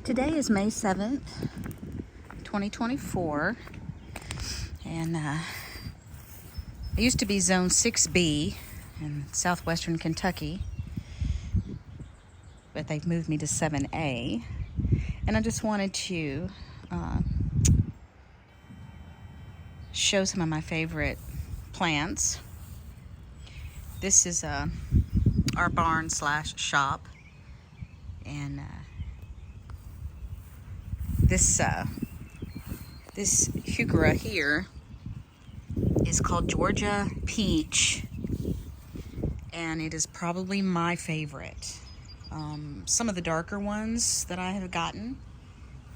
Today is May 7th, 2024, and I used to be Zone 6B in southwestern Kentucky, but they've moved me to 7A, and I just wanted to show some of my favorite plants. This is our barn slash shop, and this heuchera here is called Georgia Peach, and it is probably my favorite. Some of the darker ones that I have gotten,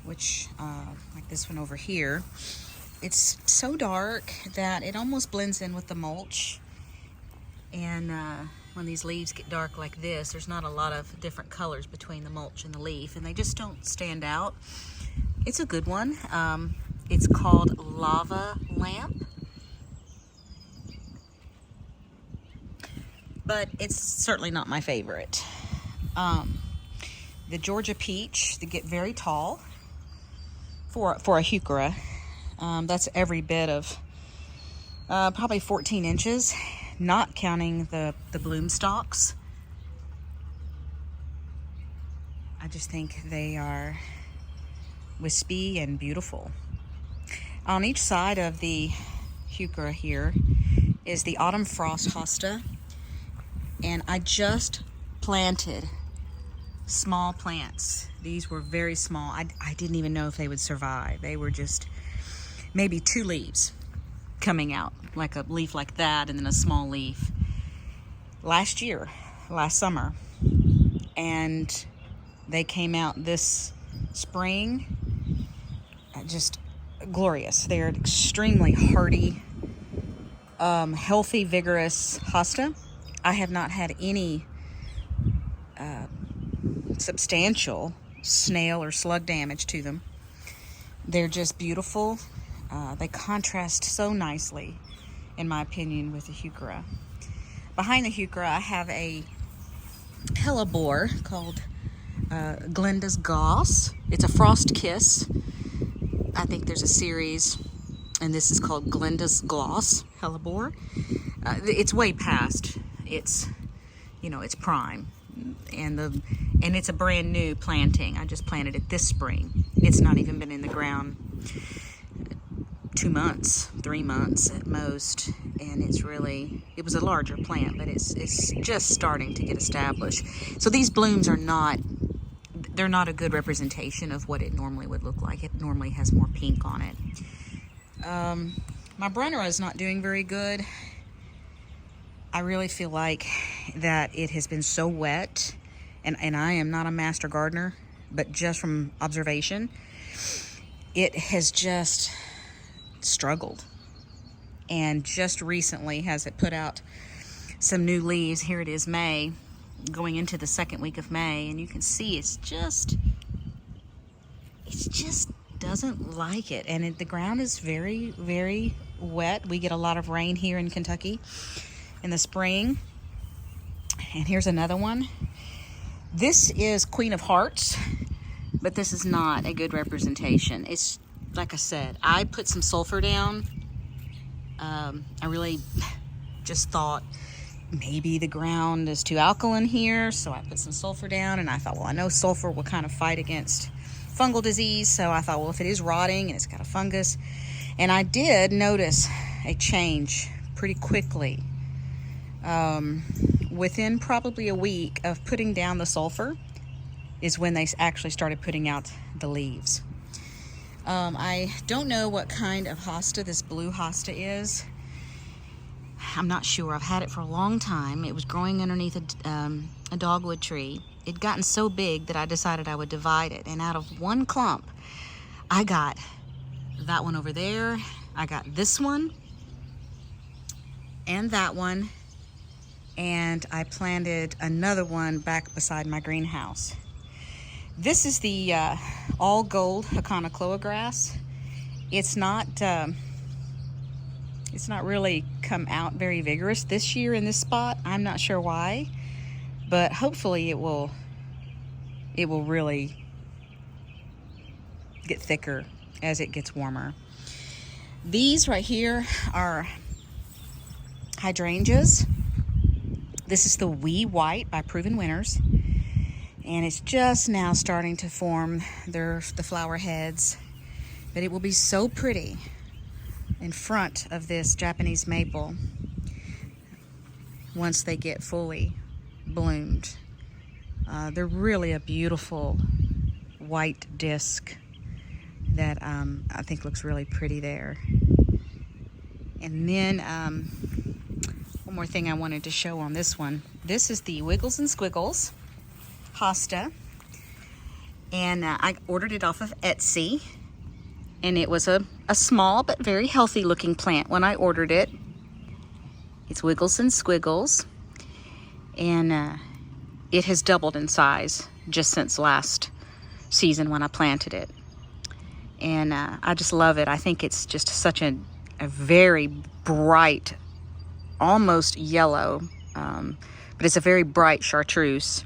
which like this one over here, it's so dark that it almost blends in with the mulch. And when these leaves get dark like this, there's not a lot of different colors between the mulch and the leaf, and they just don't stand out. It's a good one. It's called Lava Lamp, but it's certainly not my favorite. The Georgia Peach, they get very tall for a heuchera. That's every bit of probably 14 inches, not counting the bloom stalks. I just think they are wispy and beautiful. On each side of the heuchera here is the autumn frost hosta, and I just planted small plants. These were very small. I didn't even know if they would survive. They were just maybe 2 leaves coming out, like a leaf like that, and then a small leaf last summer, and they came out this spring. Just glorious. They're extremely hardy, healthy, vigorous hosta. I have not had any substantial snail or slug damage to them. They're just beautiful. They contrast so nicely, in my opinion, with the heuchera. Behind the heuchera, I have a hellebore called Glenda's Goss. It's a frost kiss. I think there's a series, and this is called Glenda's Gloss hellebore. It's way past its prime, and it's a brand new planting. I just planted it this spring. It's not even been in the ground 2 months, 3 months at most, and it was a larger plant, but it's just starting to get established. So these blooms they're not a good representation of what it normally would look like. It normally has more pink on it. My Brennera is not doing very good. I really feel like that it has been so wet, and I am not a master gardener, but just from observation, it has just struggled. And just recently has it put out some new leaves. Here it is, May, going into the second week of May, and you can see it just doesn't like it. And the ground is very, very wet. We get a lot of rain here in Kentucky in the spring. And here's another one. This is Queen of Hearts, but this is not a good representation. It's like I said, I put some sulfur down. I really just thought maybe the ground is too alkaline here, so I put some sulfur down, and I thought, well, I know sulfur will kind of fight against fungal disease, so I thought, well, if it is rotting and it's got a fungus. And I did notice a change pretty quickly. Within probably a week of putting down the sulfur is when they actually started putting out the leaves. I don't know what kind of hosta this blue hosta is. I'm not sure. I've had it for a long time. It was growing underneath a dogwood tree. It'd gotten so big that I decided I would divide it. And out of one clump, I got that one over there. I got this one and that one. And I planted another one back beside my greenhouse. This is the all gold Hakanakloa grass. It's not really come out very vigorous this year in this spot. I'm not sure why, but hopefully it will really get thicker as it gets warmer. These right here are hydrangeas. This is the Wee White by Proven Winners, and it's just now starting to form the flower heads, but it will be so pretty in front of this Japanese maple once they get fully bloomed. They're really a beautiful white disc that I think looks really pretty there. And then one more thing I wanted to show on this one. This is the Wiggles and Squiggles Hosta, and I ordered it off of Etsy, and it was a small but very healthy looking plant when I ordered it. It's Wiggles and Squiggles, and it has doubled in size just since last season when I planted it. And I just love it. I think it's just such a very bright, almost yellow, but it's a very bright chartreuse.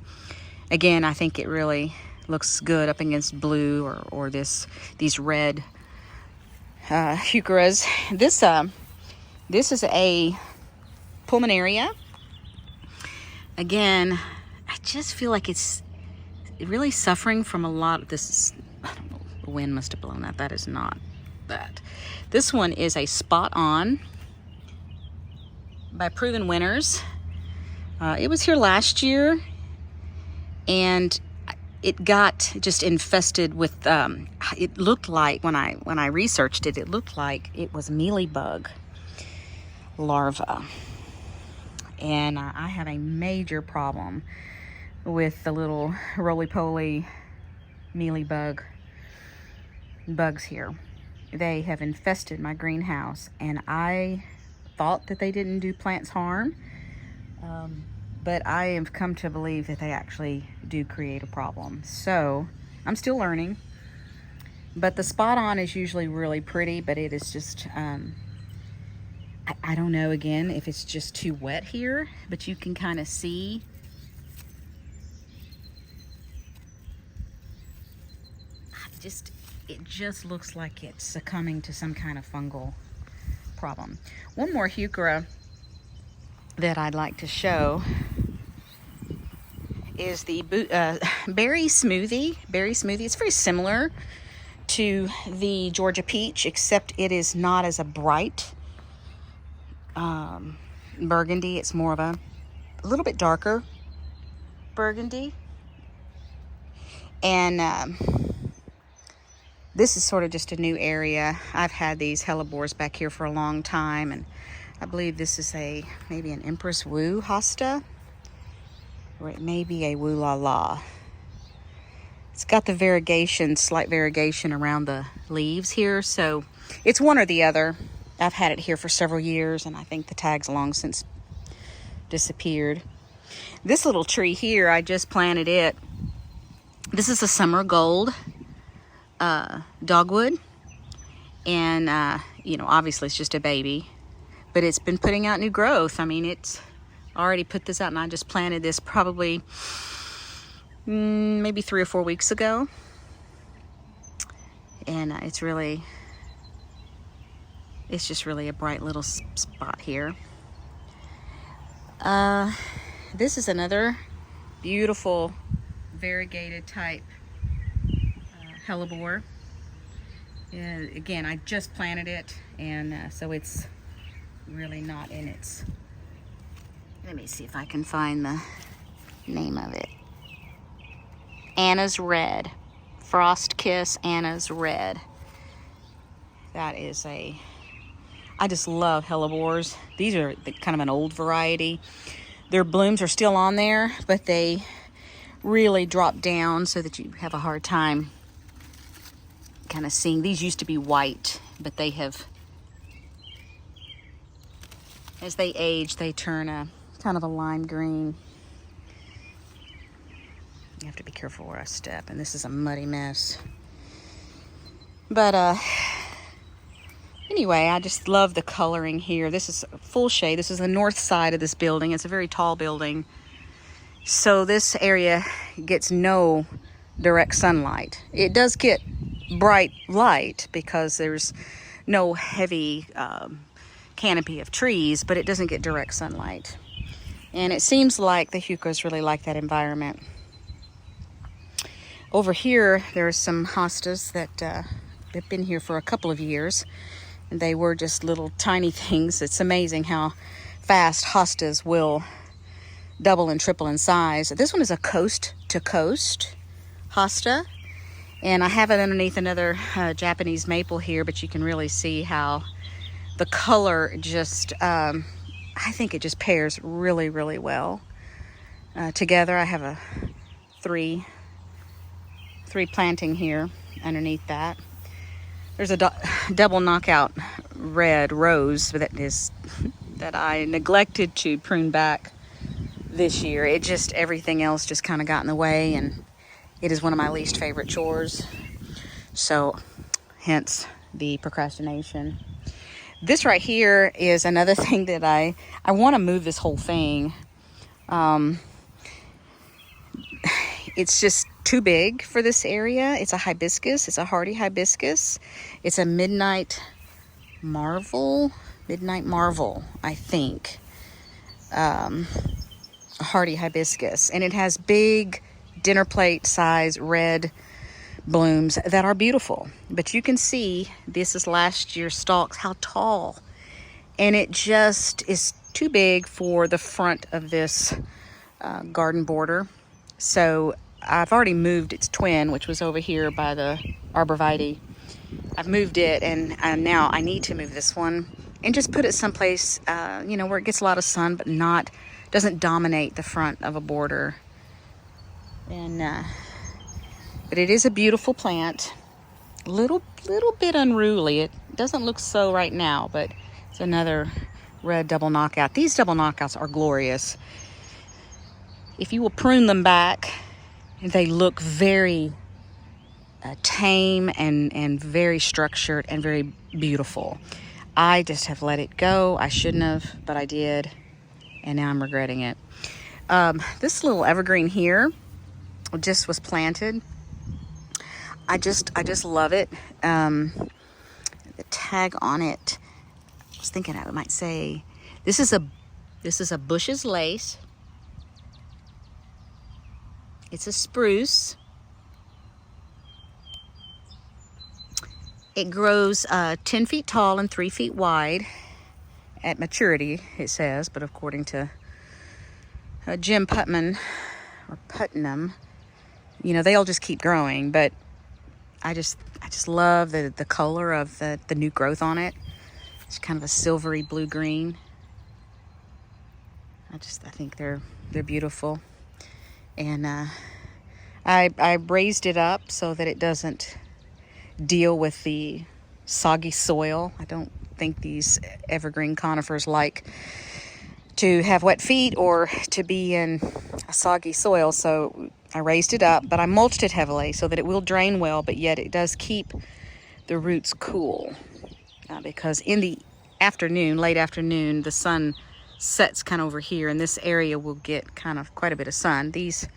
Again, I think it really looks good up against blue or these red heucheras. This is a pulmonaria. Again, I just feel like it's really suffering from a lot of this. I don't know, the wind must have blown that. That is not that. This one is a Spot On by Proven Winners. It was here last year, and it got just infested with, it looked like, when I researched it, it looked like it was mealybug larva. And I have a major problem with the little roly-poly mealybug bugs here. They have infested my greenhouse, and I thought that they didn't do plants harm, but I have come to believe that they actually do create a problem. So I'm still learning, but the Spot On is usually really pretty, but it is just I don't know, again, if it's just too wet here, but you can kind of see it just looks like it's succumbing to some kind of fungal problem. One more heuchera that I'd like to show is the berry smoothie. It's very similar to the Georgia peach, except it is not as a bright burgundy. It's more of a little bit darker burgundy. And this is sort of just a new area. I've had these hellebores back here for a long time, and I believe this is maybe an Empress Wu Hosta, or it may be a Wu La La. It's got the slight variegation around the leaves here, so it's one or the other. I've had it here for several years, and I think the tag's long since disappeared. This little tree here, I just planted it. This is a summer gold dogwood, and obviously it's just a baby, but it's been putting out new growth. I mean, it's already put this out, and I just planted this probably maybe 3 or 4 weeks ago, and it's just really a bright little spot here. This is another beautiful variegated type hellebore. Again, I just planted it, and so it's really not in its... Let me see if I can find the name of it. Anna's Red. Frost Kiss Anna's Red. That is I just love hellebores. These are kind of an old variety. Their blooms are still on there, but they really drop down so that you have a hard time kind of seeing. These used to be white, but they have, as they age, they turn a kind of a lime green. You have to be careful where I step, and this is a muddy mess. But anyway, I just love the coloring here. This is full shade. This is the north side of this building. It's a very tall building, so this area gets no direct sunlight. It does get bright light because there's no heavy canopy of trees, but it doesn't get direct sunlight. And it seems like the heucheras really like that environment. Over here, there's some hostas that have been here for a couple of years. And they were just little tiny things. It's amazing how fast hostas will double and triple in size. This one is a coast to coast hosta. And I have it underneath another Japanese maple here, but you can really see how the color just, I think it just pairs really, really well together. I have a three planting here underneath that. There's a double knockout red rose that I neglected to prune back this year. Everything else just kind of got in the way, and it is one of my least favorite chores. So, hence the procrastination. This right here is another thing that I want to move this whole thing. It's just too big for this area. It's a hibiscus. It's a hardy hibiscus. It's a midnight marvel, I think. A hardy hibiscus. And it has big dinner plate size red blooms that are beautiful. But you can see, this is last year's stalks, how tall. And it just is too big for the front of this garden border. So I've already moved its twin, which was over here by the arborvitae. I've moved it, and now I need to move this one and just put it someplace, where it gets a lot of sun, but doesn't dominate the front of a border. And but it is a beautiful plant. Little bit unruly. It doesn't look so right now, but it's another red double knockout. These double knockouts are glorious. If you will prune them back, they look very tame and very structured and very beautiful. I just have let it go. I shouldn't have, but I did, and now I'm regretting it. This little evergreen here just was planted. I just love it. The tag on it, I was thinking I might say, this is a Bush's lace. It's a spruce. It grows 10 feet tall and 3 feet wide at maturity, it says, but according to Jim Putnam, they all just keep growing. But I just love the color of the new growth on it. It's kind of a silvery blue-green. I think they're beautiful. And I raised it up so that it doesn't deal with the soggy soil. I don't think these evergreen conifers like to have wet feet or to be in a soggy soil. So I raised it up, but I mulched it heavily so that it will drain well, but yet it does keep the roots cool. Because in the afternoon, late afternoon, the sun sets kind of over here, and this area will get kind of quite a bit of sun. These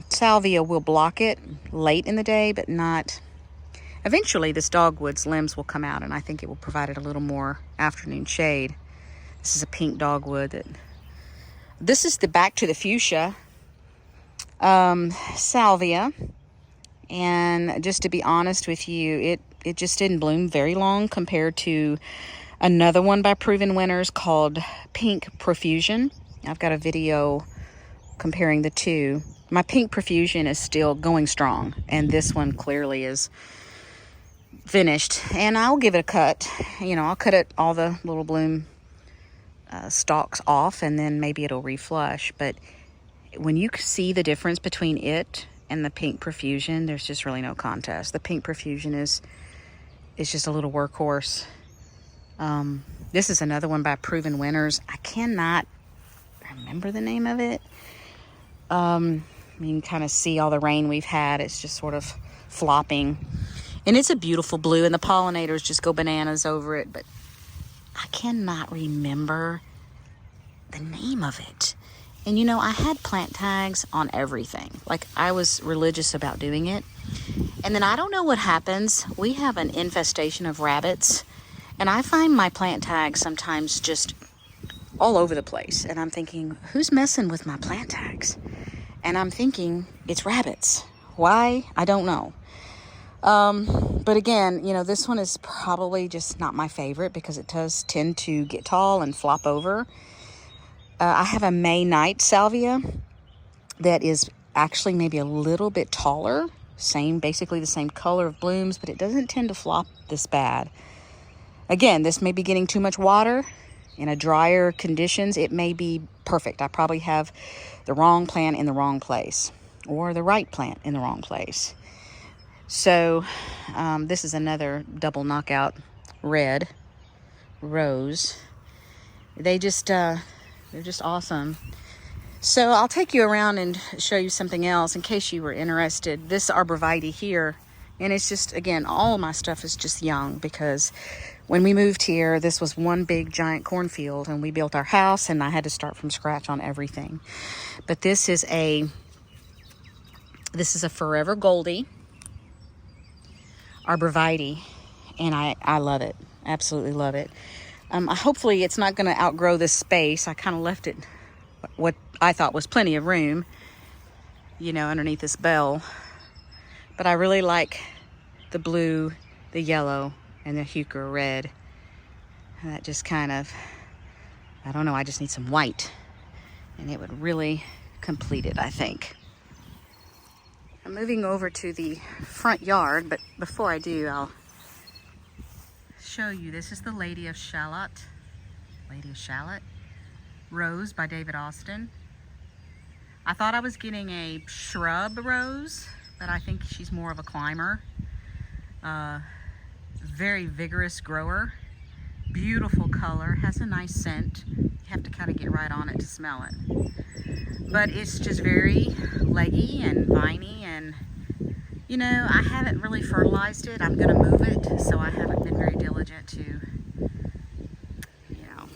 salvia will block it late in the day, but not. Eventually, this dogwood's limbs will come out, and I think it will provide it a little more afternoon shade. This is a pink dogwood. This is the back to the fuchsia salvia, and just to be honest with you, it just didn't bloom very long compared to another one by Proven Winners called Pink Profusion. I've got a video comparing the two. My Pink Profusion is still going strong, and this one clearly is finished. And I'll give it a cut. I'll cut it, all the little bloom stalks off, and then maybe it'll reflush. But when you see the difference between it and the Pink Profusion, there's just really no contest. The Pink Profusion is just a little workhorse. This is another one by Proven Winners. I cannot remember the name of it. You can kind of see all the rain we've had. It's just sort of flopping. And it's a beautiful blue, and the pollinators just go bananas over it. But I cannot remember the name of it. And I had plant tags on everything. Like, I was religious about doing it. And then I don't know what happens. We have an infestation of rabbits, and I find my plant tags sometimes just all over the place. And I'm thinking, who's messing with my plant tags? And I'm thinking, it's rabbits. Why? I don't know. But again, you know, this one is probably just not my favorite because it does tend to get tall and flop over. I have a May night salvia that is actually maybe a little bit taller. Basically the same color of blooms, but it doesn't tend to flop this bad. Again, this may be getting too much water. In a drier conditions, it may be perfect. I probably have the wrong plant in the wrong place, or the right plant in the wrong place. So this is another double knockout red rose. They're just awesome. So I'll take you around and show you something else in case you were interested. This arborvitae here, and it's just, again, all of my stuff is just young because when we moved here, this was one big giant cornfield, and we built our house, and I had to start from scratch on everything. But this is a Forever Goldie arborvitae, and I love it. Absolutely love it. Hopefully it's not going to outgrow this space. I kind of left it what I thought was plenty of room, you know, underneath this bell. But I really like the blue, the yellow, and the heuchera red. And that just kind of, I don't know, I just need some white, and it would really complete it, I think. I'm moving over to the front yard, but before I do, I'll show you. This is the Lady of Shallot Rose by David Austin. I thought I was getting a shrub rose, but I think she's more of a climber. Very vigorous grower, beautiful color, has a nice scent. You have to kind of get right on it to smell it. But it's just very leggy and viney, and you know, I haven't really fertilized it. I'm gonna move it, so I haven't been very diligent to, you know,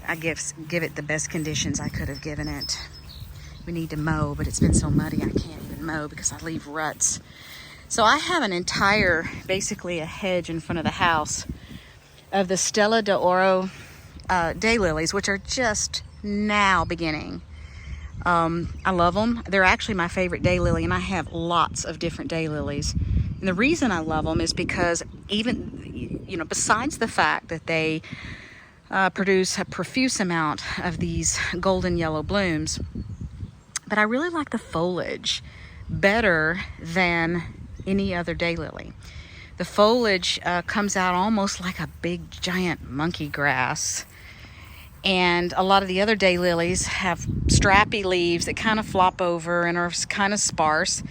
I give it the best conditions I could have given it. We need to mow, but it's been so muddy I can't even mow because I leave ruts. So I have an entire, basically a hedge in front of the house of the Stella d'Oro daylilies, which are just now beginning. I love them. They're actually my favorite daylily, and I have lots of different daylilies. And the reason I love them is because even, you know, besides the fact that they produce a profuse amount of these golden yellow blooms, but I really like the foliage better than any other daylily. The foliage comes out almost like a big giant monkey grass. And a lot of the other daylilies have strappy leaves that kind of flop over and are kind of sparse.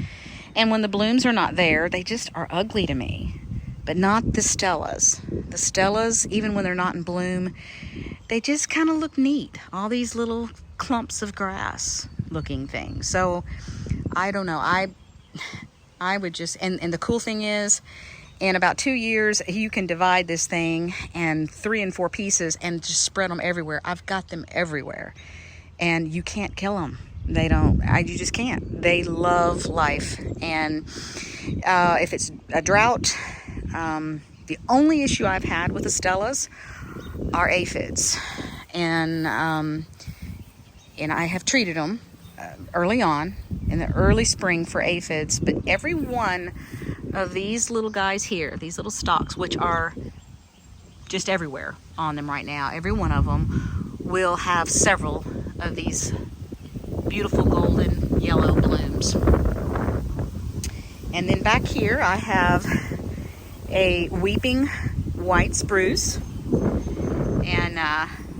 And when the blooms are not there, they just are ugly to me. But not the Stellas. The Stellas, even when they're not in bloom, they just kind of look neat. All these little clumps of grass looking things. So I don't know. I would just, and the cool thing is, in about 2 years, you can divide this thing in 3 and 4 pieces and just spread them everywhere. I've got them everywhere, and you can't kill them. They don't, you just can't. They love life. And if it's a drought, the only issue I've had with the Stellas are aphids. And I have treated them early on in the early spring for aphids, but every one of these little guys here, these little stalks, which are just everywhere on them right now, every one of them will have several of these beautiful golden yellow blooms. And then back here I have a weeping white spruce and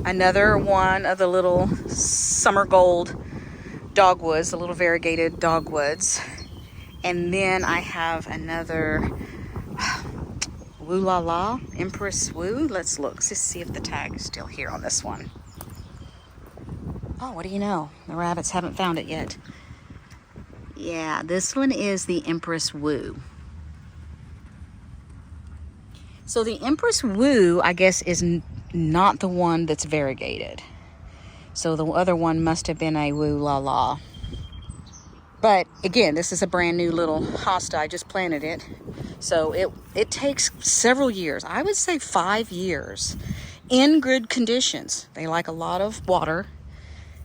another one of the little summer gold dogwoods, the little variegated dogwoods. And then I have another Woo La La, Empress Woo. Let's look. Let's just see if the tag is still here on this one. Oh, what do you know? The rabbits haven't found it yet. Yeah, this one is the Empress Woo. So the Empress Woo, I guess, is not the one that's variegated. So the other one must have been a Woo La La. But again, this is a brand new little hosta. I just planted it. So it takes several years. I would say 5 years in good conditions. They like a lot of water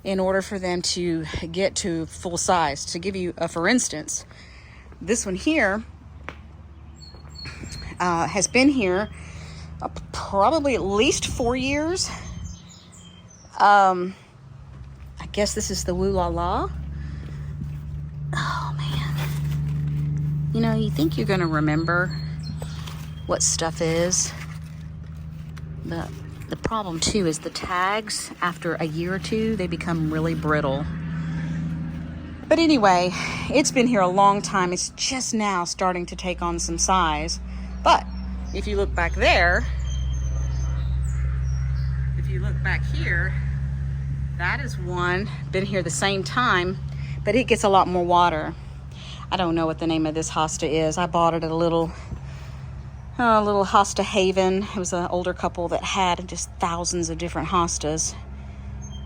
in order for them to get to full size. To give you a for instance, this one here has been here probably at least 4 years. I guess this is the Woo La La. Oh man. You know, you think you're gonna remember what stuff is. The problem too is the tags, after a year or two, they become really brittle. But anyway, it's been here a long time. It's just now starting to take on some size. But if you look back there, if you look back here, that is one, been here the same time, but it gets a lot more water. I don't know what the name of this hosta is. I bought it at a little hosta haven. It was an older couple that had just thousands of different hostas.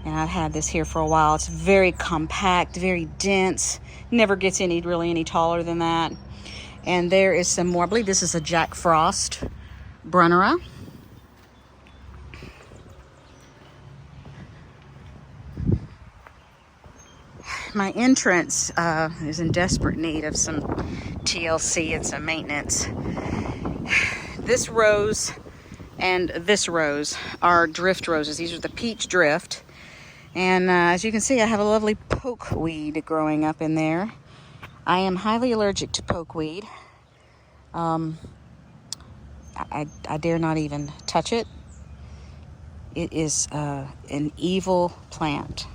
And I've had this here for a while. It's very compact, very dense. Never gets really any taller than that. And there is some more. I believe this is a Jack Frost Brunnera. My entrance is in desperate need of some TLC and some maintenance. This rose and this rose are drift roses. These are the peach drift. And as you can see, I have a lovely pokeweed growing up in there. I am highly allergic to pokeweed. I dare not even touch it. It is an evil plant.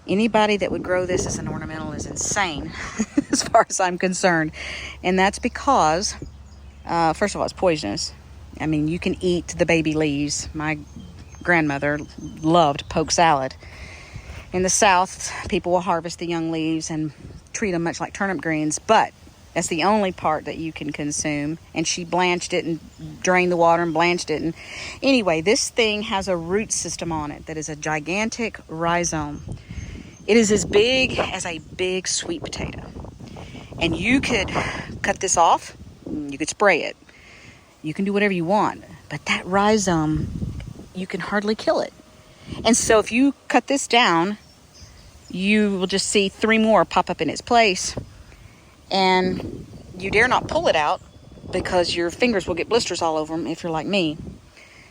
Anybody that would grow this as an ornamental is insane, as far as I'm concerned. And that's because, first of all, it's poisonous. I mean, you can eat the baby leaves. My grandmother loved poke salad. In the South, people will harvest the young leaves and treat them much like turnip greens, but that's the only part that you can consume. And she blanched it and drained the water and blanched it. And anyway, this thing has a root system on it that is a gigantic rhizome. It is as big as a big sweet potato. And you could cut this off, you could spray it, you can do whatever you want, but that rhizome, you can hardly kill it. And so if you cut this down, you will just see 3 more pop up in its place. And you dare not pull it out because your fingers will get blisters all over them if you're like me.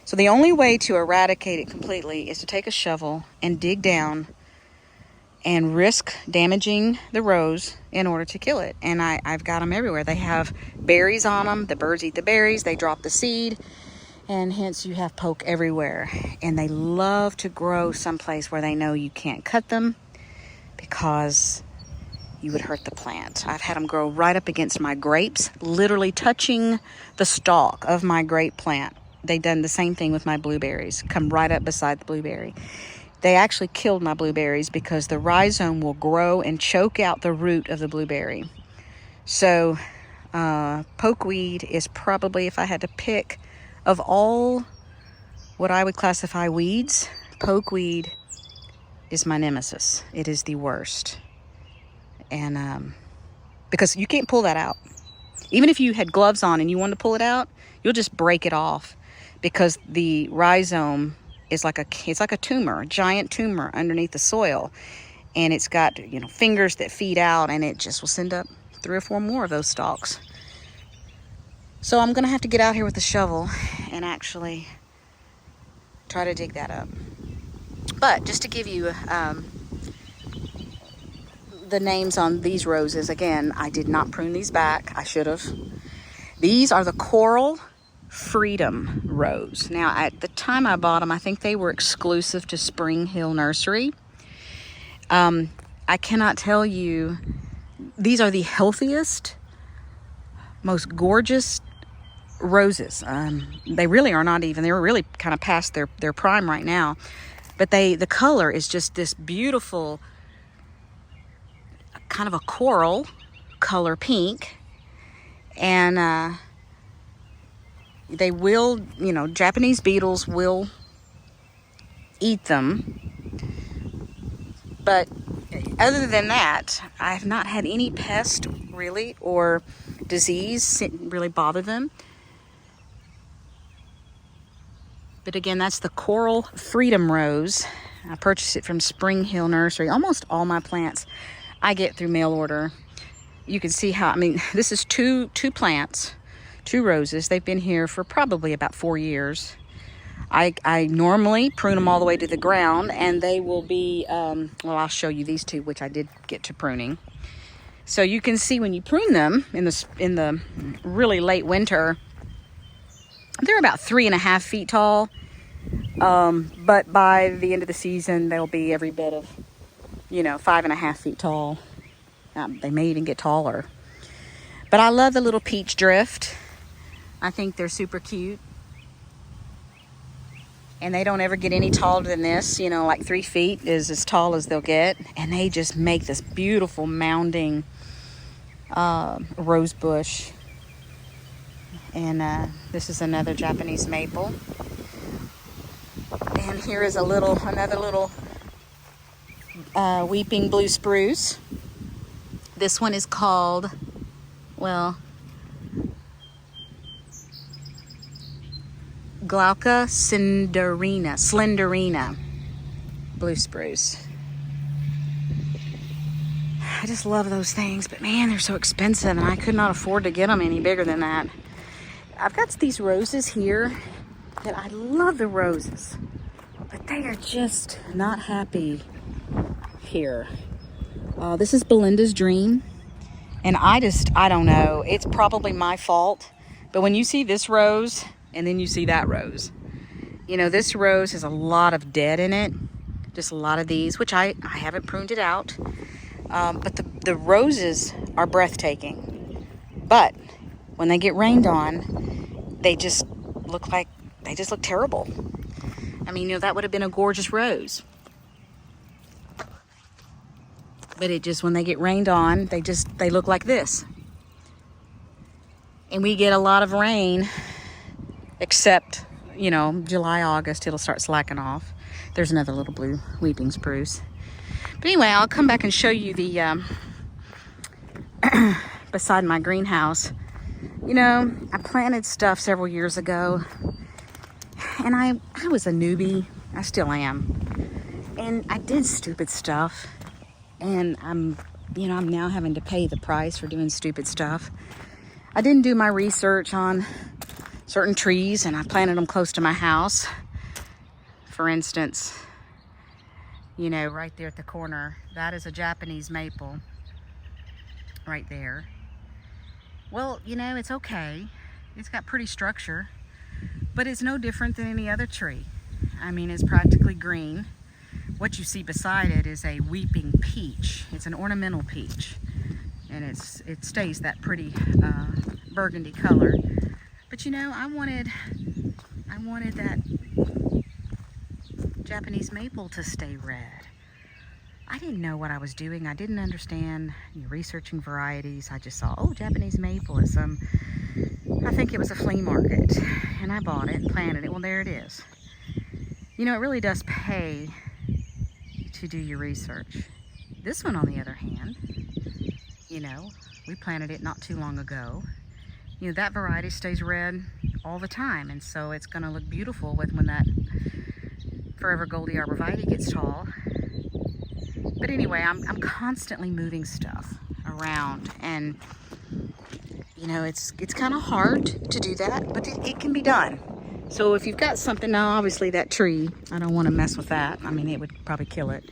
So the only way to eradicate it completely is to take a shovel and dig down and risk damaging the rose in order to kill it. And I've got them everywhere. They have berries on them. The birds eat the berries. They drop the seed. And hence you have poke everywhere. And they love to grow someplace where they know you can't cut them because you would hurt the plant. I've had them grow right up against my grapes, literally touching the stalk of my grape plant. They've done the same thing with my blueberries. Come right up beside the blueberry. They actually killed my blueberries because the rhizome will grow and choke out the root of the blueberry. So pokeweed is probably, if I had to pick, of all what I would classify weeds, pokeweed is my nemesis. It is the worst. And because you can't pull that out. Even if you had gloves on and you wanted to pull it out, you'll just break it off because the rhizome is like a tumor, a giant tumor underneath the soil. And it's got, fingers that feed out, and it just will send up 3 or 4 more of those stalks. So I'm going to have to get out here with the shovel and actually try to dig that up. But just to give you the names on these roses, again, I did not prune these back. I should have. These are the Coral Freedom Rose. Now, at the time I bought them, I think they were exclusive to Spring Hill Nursery. I cannot tell you, these are the healthiest, most gorgeous roses. They really are not even, they're really kind of past their prime right now. But the color is just this beautiful, kind of a coral color pink. And they will, Japanese beetles will eat them. But other than that, I have not had any pest really or disease really bother them. But again, that's the Coral Freedom Rose. I purchased it from Spring Hill Nursery. Almost all my plants I get through mail order. You can see how, I mean, this is two plants, 2 roses. They've been here for probably about 4 years. I normally prune them all the way to the ground, and they will be, well, I'll show you these 2, which I did get to pruning. So you can see when you prune them in the really late winter, they're about 3.5 feet tall. But by the end of the season, they'll be every bit of, 5.5 feet tall. They may even get taller. But I love the little peach drift. I think they're super cute. And they don't ever get any taller than this, like 3 feet is as tall as they'll get. And they just make this beautiful mounding rose bush. And this is another Japanese maple. And here is another little weeping blue spruce. This one is called, well, Glauca slenderina blue spruce. I just love those things, but man, they're so expensive, and I could not afford to get them any bigger than that. I've got these roses here that I love the roses, but they are just not happy here. This is Belinda's Dream, and I don't know. It's probably my fault, but when you see this rose and then you see that rose, this rose has a lot of dead in it, just a lot of these, which I haven't pruned it out. But the roses are breathtaking, but when they get rained on, they just look terrible. I mean, that would have been a gorgeous rose. But when they get rained on, they look like this. And we get a lot of rain, except, July, August, it'll start slacking off. There's another little blue weeping spruce. But anyway, I'll come back and show you the, beside my greenhouse. I planted stuff several years ago, and I was a newbie. I still am. And I did stupid stuff. And I'm now having to pay the price for doing stupid stuff. I didn't do my research on certain trees, and I planted them close to my house. For instance, right there at the corner, that is a Japanese maple right there. Well, it's okay. It's got pretty structure, but it's no different than any other tree. I mean, it's practically green. What you see beside it is a weeping peach. It's an ornamental peach, and it stays that pretty burgundy color. But I wanted that Japanese maple to stay red. I didn't know what I was doing. I didn't understand researching varieties. I just saw, Japanese maple is I think it was a flea market, and I bought it and planted it. Well, there it is. It really does pay to do your research. This one, on the other hand, we planted it not too long ago. That variety stays red all the time, and so it's going to look beautiful when that Forever Goldie Arborvitae gets tall. But anyway, I'm constantly moving stuff around, and it's kind of hard to do that, but it can be done. So if you've got something, now obviously that tree, I don't want to mess with that. I mean, it would probably kill it.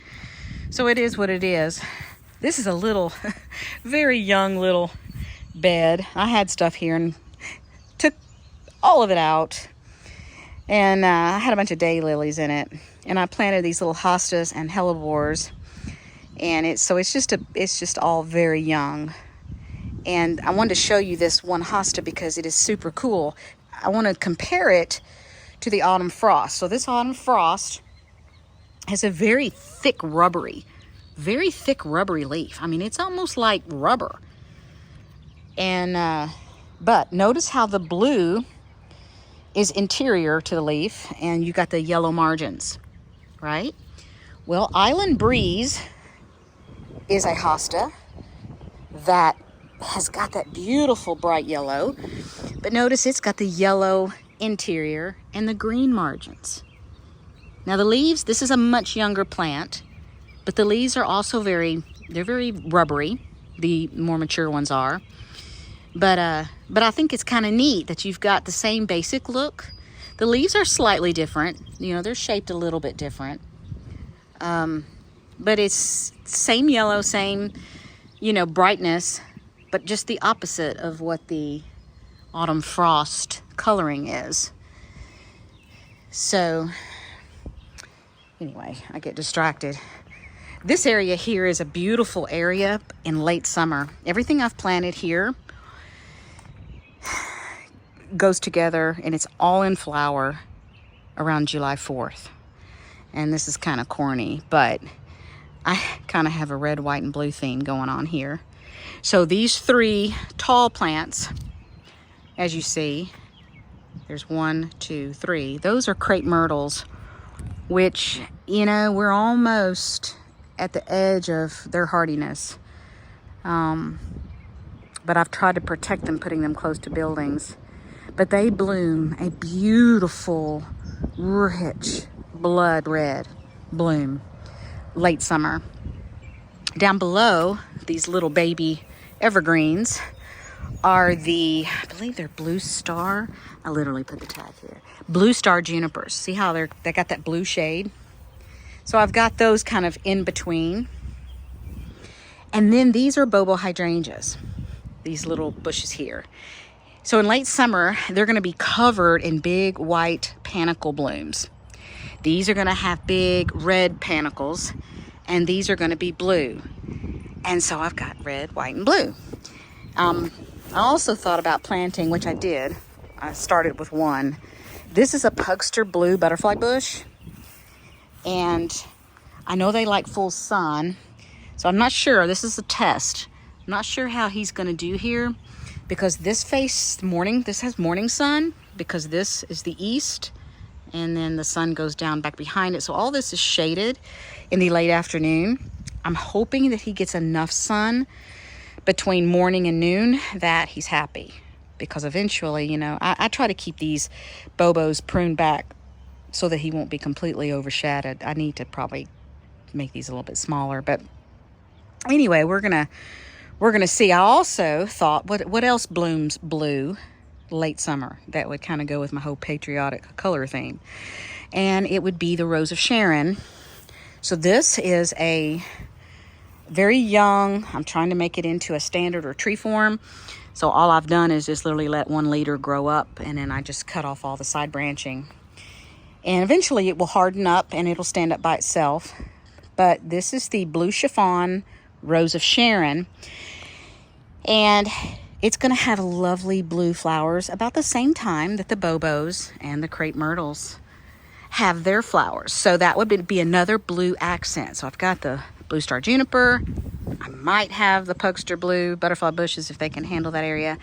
So it is what it is. This is a little, very young little bed. I had stuff here and took all of it out. And I had a bunch of daylilies in it. And I planted these little hostas and hellebores. And it's just all very young. And I wanted to show you this one hosta because it is super cool. I want to compare it to the autumn frost. So this autumn frost has a very thick rubbery leaf. I mean, it's almost like rubber. And but notice how the blue is interior to the leaf, and you got the yellow margins, right? Well, Island Breeze is a hosta that has got that beautiful bright yellow. But notice it's got the yellow interior and the green margins. Now the leaves, this is a much younger plant, but the leaves are also they're very rubbery. The more mature ones are. But I think it's kind of neat that you've got the same basic look. The leaves are slightly different. You know, they're shaped a little bit different. But it's same yellow, same, you know, brightness, but just the opposite of what the autumn frost coloring is. So anyway, I get distracted. This area here is a beautiful area in late summer. Everything I've planted here goes together and it's all in flower around July 4th. And this is kind of corny, but I kind of have a red, white, and blue theme going on here. So these 3 tall plants, as you see, there's 1, 2, 3. Those are crepe myrtles, which, you know, we're almost at the edge of their hardiness. But I've tried to protect them, putting them close to buildings. But they bloom a beautiful, rich, blood red bloom late summer. Down below, these little baby evergreens are I believe they're blue star. I literally put the tag here. Blue star junipers. See how they got that blue shade? So I've got those kind of in between. And then these are bobo hydrangeas, these little bushes here. So in late summer, they're going to be covered in big white panicle blooms. These are going to have big red panicles, and these are going to be blue. And so I've got red, white, and blue. I also thought about planting, which I did. I started with one. This is a pugster blue butterfly bush. And I know they like full sun. So I'm not sure. This is a test. I'm not sure how he's going to do here, because this has morning sun, because this is the east, and then the sun goes down back behind it. So all this is shaded in the late afternoon. I'm hoping that he gets enough sun between morning and noon that he's happy, because eventually, you know, I try to keep these bobos pruned back so that he won't be completely overshadowed. I need to probably make these a little bit smaller, but anyway, we're gonna see. I also thought, what else blooms blue late summer that would kind of go with my whole patriotic color theme, and it would be the Rose of Sharon. So this is a very young, I'm trying to make it into a standard or tree form. So all I've done is just literally let 1 leader grow up, and then I just cut off all the side branching. And eventually it will harden up and it'll stand up by itself. But this is the blue chiffon Rose of Sharon. And it's going to have lovely blue flowers about the same time that the bobos and the crepe myrtles have their flowers. So that would be another blue accent. So I've got the blue star juniper. I might have the pugster blue butterfly bushes if they can handle that area.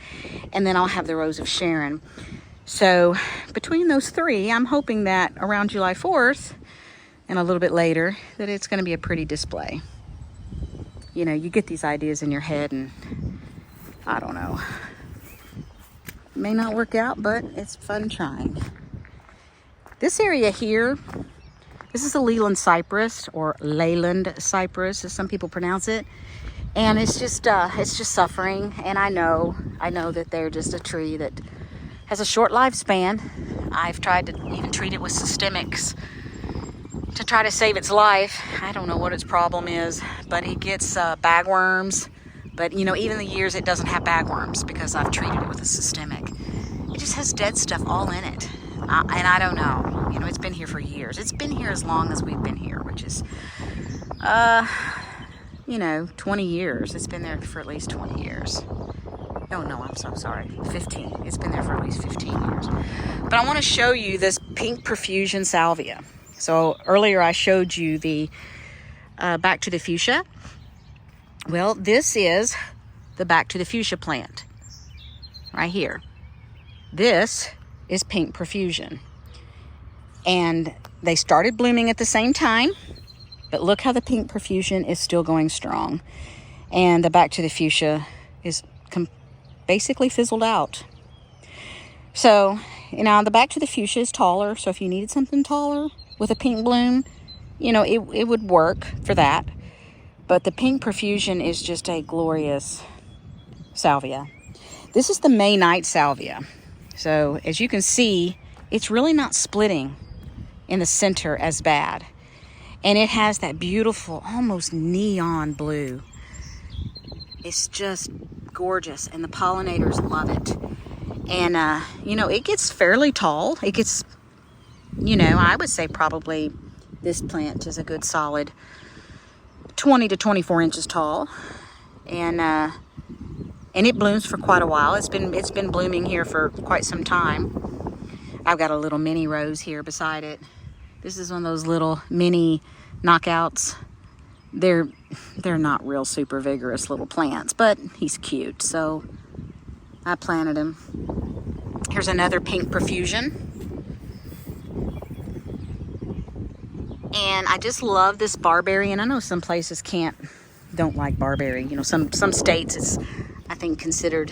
And then I'll have the Rose of Sharon. So between those 3, I'm hoping that around July 4th and a little bit later that it's going to be a pretty display. You know, you get these ideas in your head and I don't know. It may not work out, but it's fun trying. This area here, this is a Leland cypress, or Leyland cypress, as some people pronounce it. And it's just suffering. And I know that they're just a tree that has a short lifespan. I've tried to even treat it with systemics to try to save its life. I don't know what its problem is, but it gets bagworms. But, you know, even the years it doesn't have bagworms, because I've treated it with a systemic, it just has dead stuff all in it. And I don't know. You know, it's been here for years. It's been here as long as we've been here, which is, 20 years. It's been there for at least 20 years. Oh, no, I'm so sorry. 15. It's been there for at least 15 years. But I want to show you this pink profusion salvia. So earlier I showed you the back to the fuchsia. Well, this is the back to the fuchsia plant right here. This is pink profusion. And they started blooming at the same time, But look how the pink profusion is still going strong. And the back to the fuchsia is basically fizzled out. So, you know, the back to the fuchsia is taller. So if you needed something taller with a pink bloom, you know, it would work for that. But the pink profusion is just a glorious salvia. This is the May night salvia. So as you can see, it's really not splitting in the center as bad. And it has that beautiful, almost neon blue. It's just gorgeous, and the pollinators love it. And, you know, it gets fairly tall. It gets, you know, I would say probably this plant is a good solid 20 to 24 inches tall. And it blooms for quite a while. It's been blooming here for quite some time. I've got a little mini rose here beside it. This is one of those little mini knockouts. They're not real super vigorous little plants, but he's cute, so I planted him. Here's another pink profusion. And I just love this barberry, and I know some places don't like barberry. You know, some states it's, I think, considered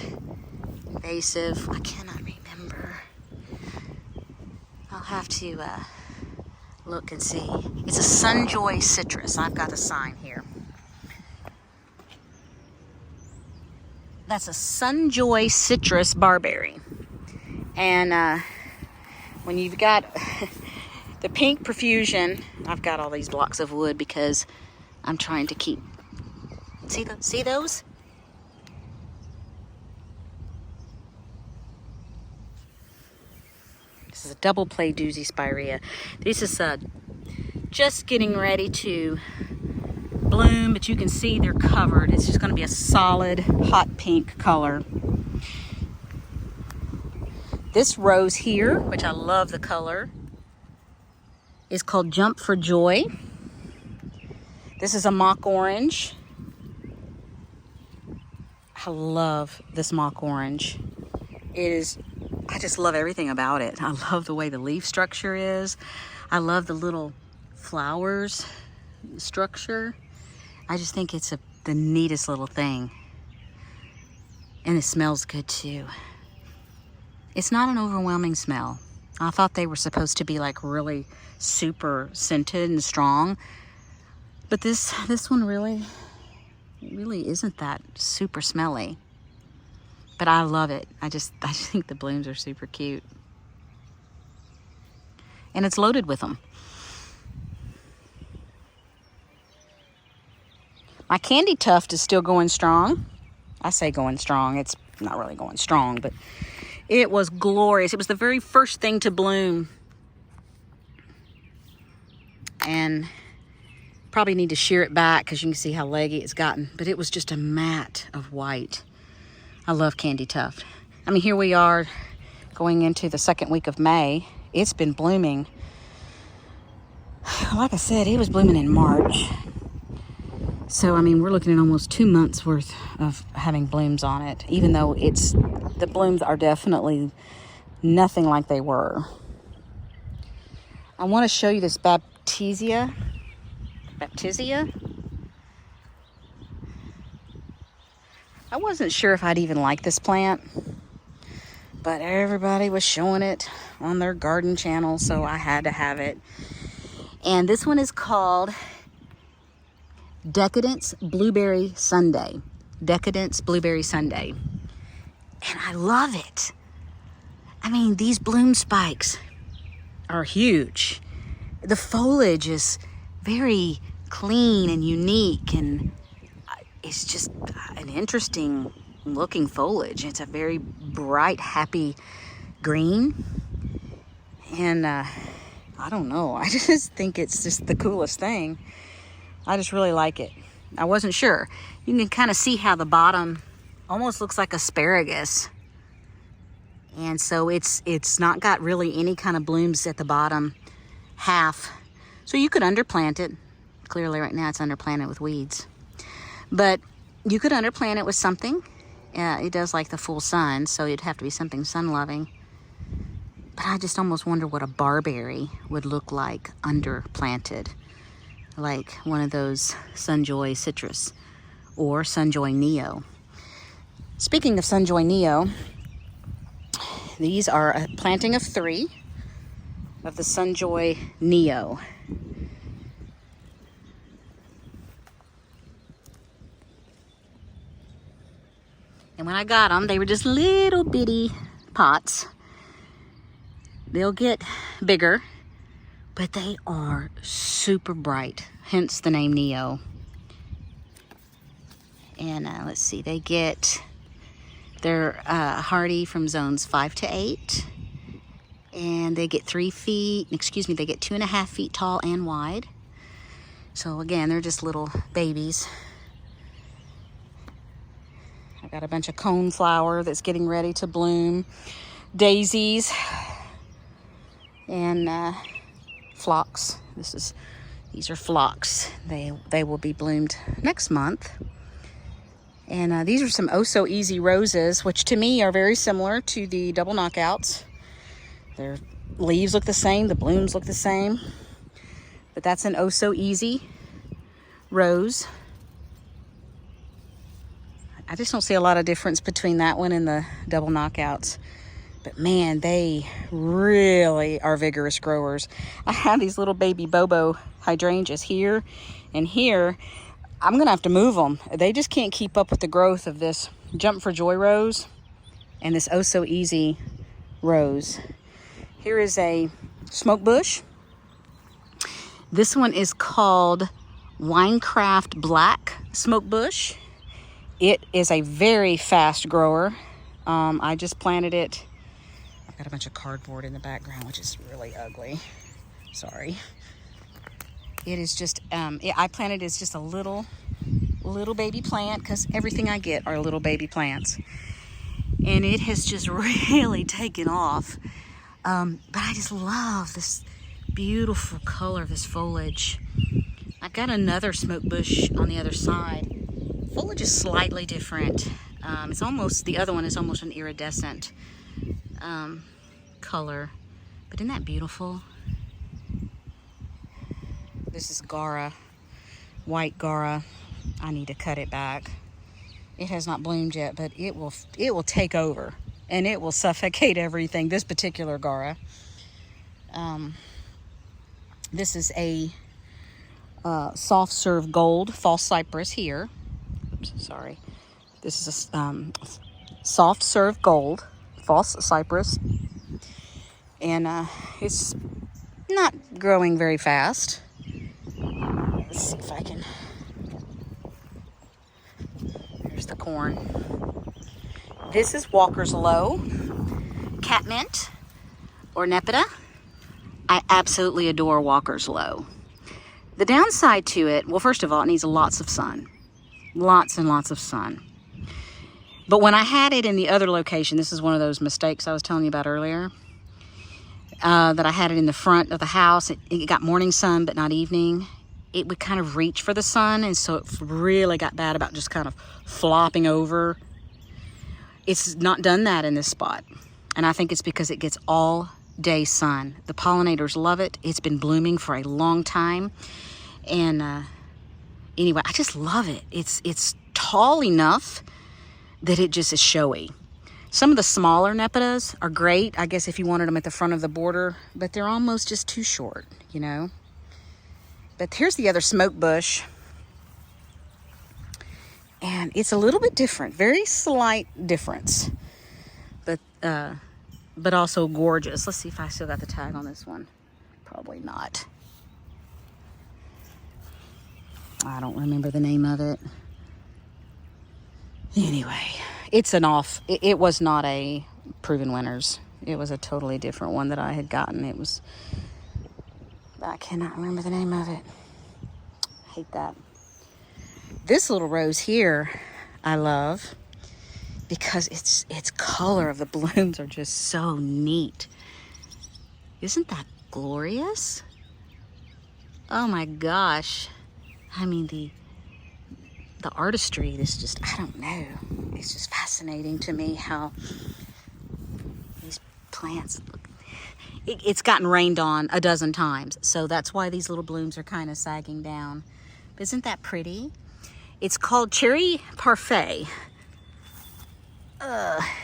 invasive. I cannot remember. I'll have to look and see. It's a Sunjoy citrus. I've got a sign here. That's a Sunjoy citrus barberry. And when you've got the pink profusion, I've got all these blocks of wood because I'm trying to keep, see those? This is a double play doozy spirea. This is just getting ready to bloom, but you can see they're covered. It's just going to be a solid hot pink color. This rose here, which I love the color, is called Jump for Joy. This is a mock orange. I love this mock orange. I just love everything about it. I love the way the leaf structure is. I love the little flowers structure. I just think it's the neatest little thing. And it smells good too. It's not an overwhelming smell. I thought they were supposed to be like really super scented and strong. But this one really isn't that super smelly. But I love it. I just think the blooms are super cute. And it's loaded with them. My candy tuft is still going strong. I say going strong. It's not really going strong, but it was glorious. It was the very first thing to bloom. And probably need to shear it back because you can see how leggy it's gotten. But it was just a mat of white. I love candy tuft. I mean, here we are going into the second week of May. It's been blooming. Like I said, it was blooming in March. So, I mean, we're looking at almost 2 months worth of having blooms on it, even though the blooms are definitely nothing like they were. I want to show you this Baptisia. I wasn't sure if I'd even like this plant, but everybody was showing it on their garden channel, so I had to have it. And this one is called Decadence Blueberry Sundae. Decadence Blueberry Sundae. And I love it. I mean, these bloom spikes are huge. The foliage is very clean and unique, and it's just an interesting looking foliage. It's a very bright, happy green. And I don't know. I just think it's just the coolest thing. I just really like it. I wasn't sure. You can kind of see how the bottom almost looks like asparagus. And so it's not got really any kind of blooms at the bottom half. So you could underplant it. Clearly right now it's underplanted with weeds. But you could underplant it with something. It does like the full sun, so it'd have to be something sun-loving. But I just almost wonder what a barberry would look like underplanted. like one of those Sunjoy Citrus or Sunjoy Neo. Speaking of Sunjoy Neo, these are a planting of 3 of the Sunjoy Neo. And when I got them, they were just little bitty pots. They'll get bigger, but they are super bright, hence the name Neo. And let's see, they're hardy from zones 5 to 8. And they get 3 feet, they get 2.5 feet tall and wide. So again, they're just little babies. I got a bunch of coneflower that's getting ready to bloom, daisies, and phlox. These are phlox. They will be bloomed next month. And these are some oh so easy roses, which to me are very similar to the double knockouts. Their leaves look the same, the blooms look the same, but that's an oh so easy rose. I just don't see a lot of difference between that one and the double knockouts. But man, they really are vigorous growers. I have these little baby Bobo hydrangeas here and here. I'm gonna have to move them. They just can't keep up with the growth of this Jump for Joy rose and this oh so easy rose. Here is a smoke bush. This one is called Winecraft Black Smoke Bush. It is a very fast grower. I just planted it. I've got a bunch of cardboard in the background, which is really ugly. Sorry. It is just, I planted it as just a little baby plant, because everything I get are little baby plants. And it has just really taken off. But I just love this beautiful color of this foliage. I've got another smoke bush on the other side. Foliage is slightly different. The other one is almost an iridescent color. But isn't that beautiful? This is Gara, white Gara. I need to cut it back. It has not bloomed yet, but it will take over and it will suffocate everything. This particular Gara. This is a soft serve gold false cypress here. Oops, sorry. This is a soft serve gold false cypress, and it's not growing very fast. Let's see if I can. There's the corn. This is Walker's Low, Catmint, or Nepeta. I absolutely adore Walker's Low. The downside to it, well, first of all, it needs lots of sun. Lots and lots of sun. But when I had it in the other location, this is one of those mistakes I was telling you about earlier, that I had it in the front of the house. It got morning sun, but not evening. It would kind of reach for the sun, and so it really got bad about just kind of flopping over. It's not done that in this spot, and I think it's because it gets all day sun. The pollinators love it. It's been blooming for a long time, and anyway, I just love it. It's tall enough that it just is showy. Some of the smaller Nepetas are great, I guess, if you wanted them at the front of the border, but they're almost just too short, you know. But here's the other smoke bush, and it's a little bit different, very slight difference, but also gorgeous. Let's see if I still got the tag on this one. Probably not. I don't remember the name of it. Anyway, it was not a Proven Winners. It was a totally different one that I had gotten. I cannot remember the name of it. I hate that. This little rose here, I love because its color of the blooms are just so neat. Isn't that glorious? Oh my gosh. I mean, the artistry is just, I don't know. It's just fascinating to me how these plants look. it's gotten rained on a dozen times. So that's why these little blooms are kind of sagging down. But isn't that pretty? It's called Cherry Parfait.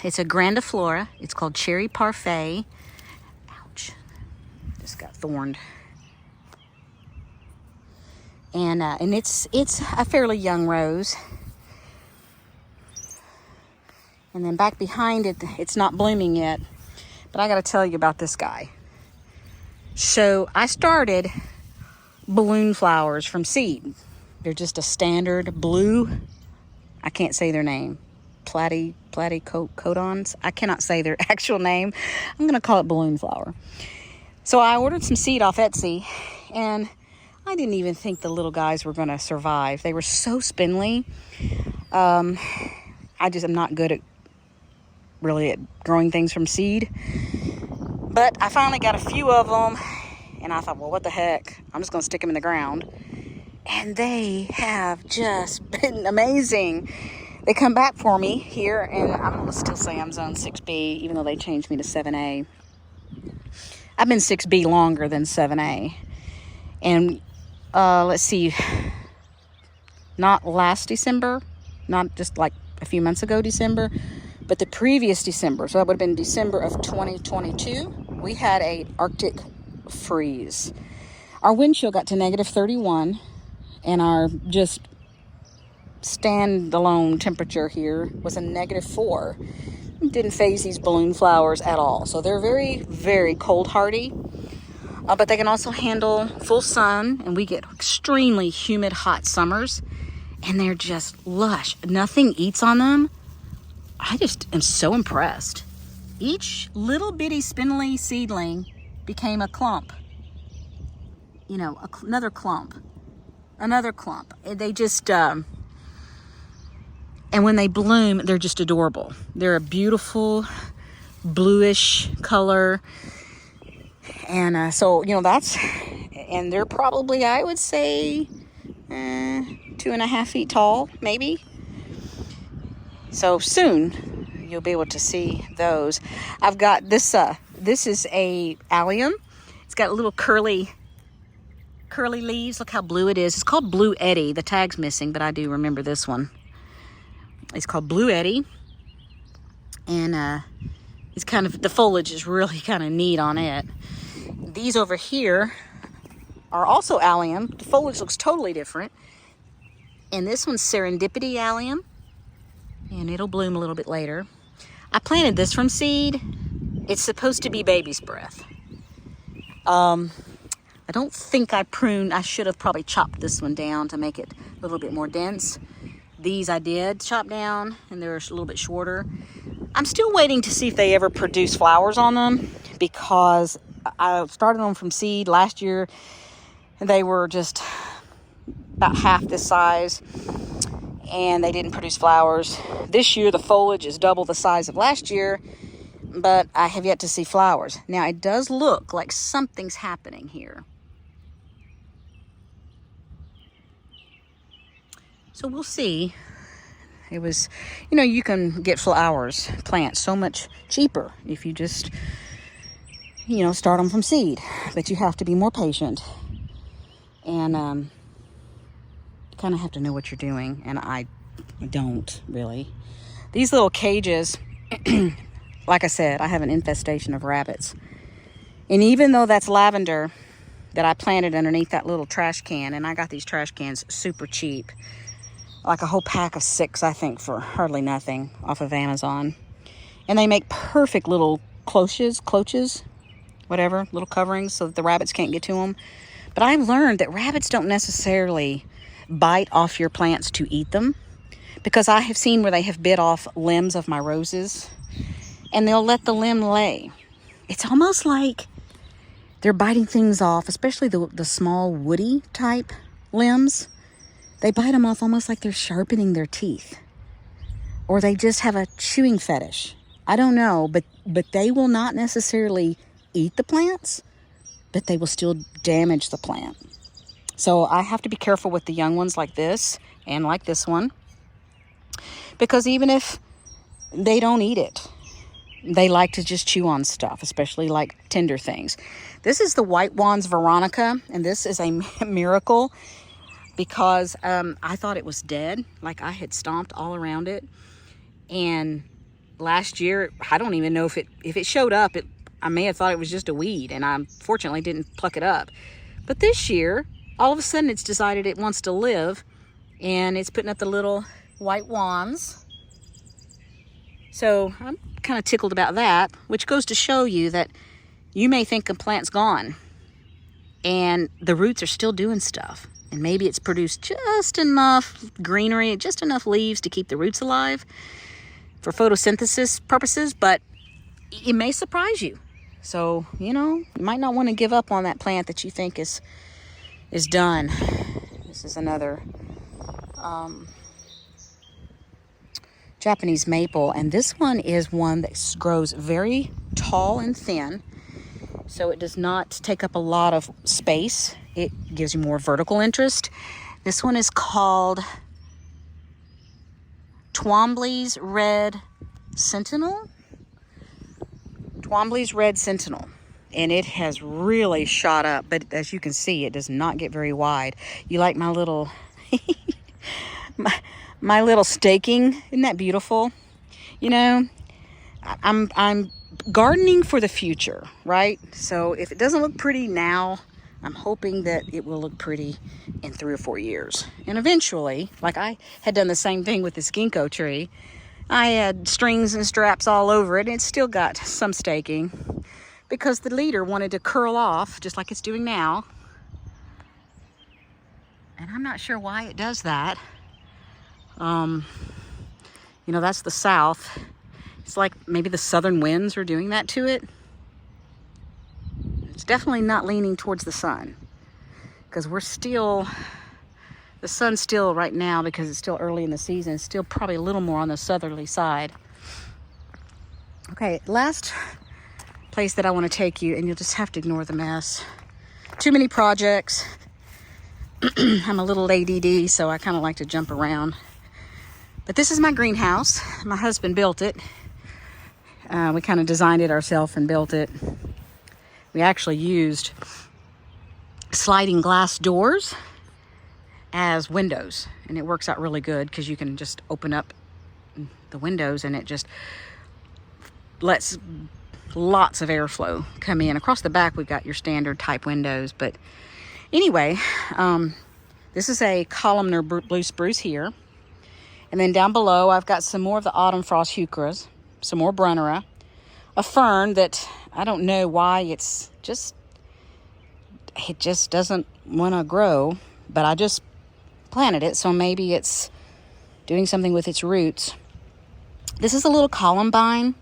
It's a grandiflora. It's called Cherry Parfait. Ouch. Just got thorned. And it's a fairly young rose. And then back behind it, it's not blooming yet. But I got to tell you about this guy. So I started balloon flowers from seed. They're just a standard blue. I can't say their name. Platycodons. I cannot say their actual name. I'm going to call it balloon flower. So I ordered some seed off Etsy, and I didn't even think the little guys were going to survive. They were so spindly. I just am not good at growing things from seed. But I finally got a few of them, and I thought, well, what the heck? I'm just going to stick them in the ground. And they have just been amazing. They come back for me here, and I'm going to still say I'm zone 6B, even though they changed me to 7A. I've been 6B longer than 7A. And let's see, not last December, not just like a few months ago December, but the previous December, so that would have been December of 2022, we had a Arctic freeze. Our wind chill got to -31, and our just standalone temperature here was a -4. It didn't phase these balloon flowers at all. So they're very, very cold hardy, but they can also handle full sun, and we get extremely humid, hot summers, and they're just lush. Nothing eats on them. I just am so impressed. Each little bitty spindly seedling became a clump. You know, another clump. They just, and when they bloom, they're just adorable. They're a beautiful bluish color. And so, you know, and they're probably, I would say, 2.5 feet tall, maybe. So soon you'll be able to see those. I've got this, this is a allium. It's got little curly leaves. Look how blue it is. It's called Blue Eddy. The tag's missing, but I do remember this one. It's called Blue Eddy. And it's kind of, the foliage is really kind of neat on it. These over here are also allium. The foliage looks totally different. And this one's Serendipity allium. And it'll bloom a little bit later. I planted this from seed. It's supposed to be baby's breath. I don't think I pruned. I should have probably chopped this one down to make it a little bit more dense. These I did chop down, and they're a little bit shorter. I'm still waiting to see if they ever produce flowers on them, because I started them from seed last year, and they were just about half this size, and they didn't produce flowers. This year, the foliage is double the size of last year, but I have yet to see flowers. Now, it does look like something's happening here. So we'll see. It was, you know, you can get plants so much cheaper if you just, you know, start them from seed. But you have to be more patient. And you kind of have to know what you're doing. And I don't really. These little cages, like I said, I have an infestation of rabbits. And even though that's lavender that I planted underneath that little trash can, and I got these trash cans super cheap, like a whole pack of 6, I think, for hardly nothing off of Amazon. And they make perfect little cloches, whatever, little coverings so that the rabbits can't get to them. But I've learned that rabbits don't necessarily bite off your plants to eat them, because I have seen where they have bit off limbs of my roses, and they'll let the limb lay. It's almost like they're biting things off, especially the small woody type limbs. They bite them off almost like they're sharpening their teeth. Or they just have a chewing fetish. I don't know, but they will not necessarily eat the plants, but they will still damage the plant. So I have to be careful with the young ones like this and like this one, because even if they don't eat it, They like to just chew on stuff, especially like tender things. This is the White Wands Veronica, and this is a miracle because I thought it was dead. Like I had stomped all around it. And last year, I don't even know if it showed up. I may have thought it was just a weed, and I fortunately didn't pluck it up. But this year, all of a sudden, it's decided it wants to live, and it's putting up the little white wands. So I'm kind of tickled about that, which goes to show you that you may think a plant's gone, and the roots are still doing stuff. And maybe it's produced just enough greenery, just enough leaves to keep the roots alive for photosynthesis purposes, but it may surprise you. So, you know, you might not want to give up on that plant that you think is done. This is another Japanese maple, and this one is one that grows very tall and thin, so it does not take up a lot of space. It gives you more vertical interest. This one is called Twombly's Red Sentinel. Twombly's Red Sentinel. And it has really shot up, but as you can see, it does not get very wide. You like my little my little staking? Isn't that beautiful? You know, I'm gardening for the future, right? So if it doesn't look pretty now, I'm hoping that it will look pretty in 3 or 4 years. And eventually, like I had done the same thing with this ginkgo tree, I had strings and straps all over it, and it still got some staking because the leader wanted to curl off just like it's doing now. And I'm not sure why it does that. You know, that's the south. It's like maybe the southern winds are doing that to it. It's definitely not leaning towards the sun because the sun's still right now, because it's still early in the season, it's still probably a little more on the southerly side. Okay, last place that I want to take you, and you'll just have to ignore the mess. Too many projects. I'm a little ADD, so I kind of like to jump around. But this is my greenhouse. My husband built it. We kind of designed it ourselves and built it. We actually used sliding glass doors as windows, and it works out really good because you can just open up the windows and it just lets lots of airflow come in. Across the back we've got your standard type windows, but anyway, this is a columnar blue spruce here, and then down below I've got some more of the autumn frost heucheras, some more brunnera, a fern that I don't know why it just doesn't want to grow, but I just planted it, so maybe it's doing something with its roots. This is a little columbine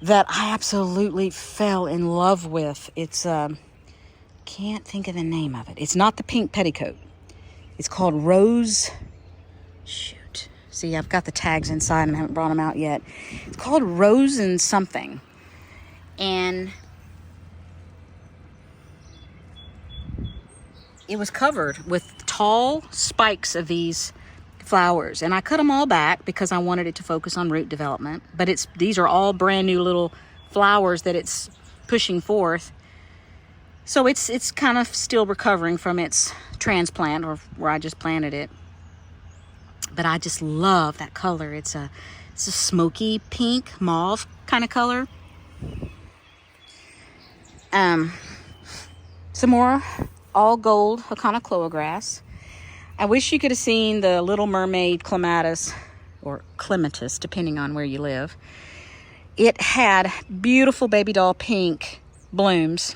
that I absolutely fell in love with. It's can't think of the name of it. It's not the pink petticoat. It's called Rose. Shoot. See, I've got the tags inside and I haven't brought them out yet. It's called Rose and something. And it was covered with tall spikes of these flowers, and I cut them all back because I wanted it to focus on root development. But these are all brand new little flowers that it's pushing forth, so it's kind of still recovering from its transplant, or where I just planted it. But I just love that color. It's a smoky pink mauve kind of color. Some more all gold Hakanakloa grass. I wish you could have seen the Little Mermaid clematis, or clematis, depending on where you live. It had beautiful baby doll pink blooms.